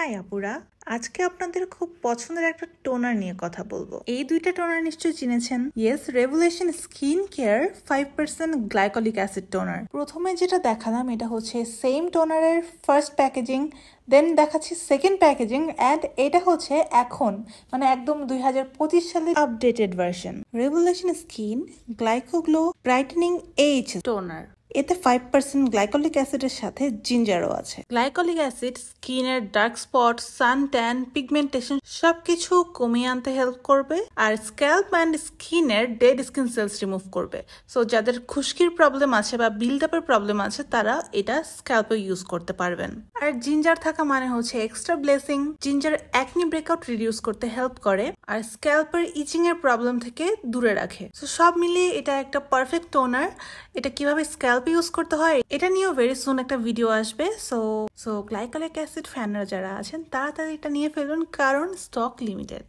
High আপুরা, আজকে আপনাদের খুব পছন্দের একটা টোনার নিয়ে কথা বলবো। এই দুইটা টোনার নিশ্চয়ই চিনেছেন। Yes, Revolution skin care 5% glycolic acid toner. প্রথমে যেটা দেখালাম এটা হচ্ছে সেম টোনারের ফার্স্ট প্যাকেজিং, দেন দেখাচ্ছি সেকেন্ড প্যাকেজিং, অ্যান্ড এটা হচ্ছে এখন মানে একদম 2025 সালের updated version. Revolution skin Glycoglow brightening age toner. এতে 5% গ্লাইকলিক অ্যাসিডের সাথে জিঞ্জারও আছে। গ্লাইকলিক অ্যাসিড স্কিনের dark spot, sun tan, pigmentation সবকিছু কমিয়ে আনতে হেল্প করবে, আর স্ক্যাল্প অ্যান্ড স্কিনের ডেড স্কিন সেলস রিমুভ করবে। সো যাদের খুশকির প্রবলেম আছে বা বিল্ড আপের প্রবলেম আছে তারা এটা স্ক্যাল্পে ইউজ করতে পারবেন। আর জিঞ্জার থাকা মানে হচ্ছে extra blessing. Ginger acne breakout reduce করতে হেল্প করে আর স্ক্যাল্পের ইচিং এর প্রবলেম থেকে দূরে রাখে। সো সব মিলিয়ে এটা একটা পারফেক্ট টোনার। এটা কিভাবে স্ক্যাল্প ইউজ করতে হয় এটা নিয়েও ভেরি সুন একটা ভিডিও আসবে। সো গ্লাইকলিক অ্যাসিড ফ্যানরা যারা আছেন তাড়াতাড়ি এটা নিয়ে ফেলুন, কারণ স্টক লিমিটেড।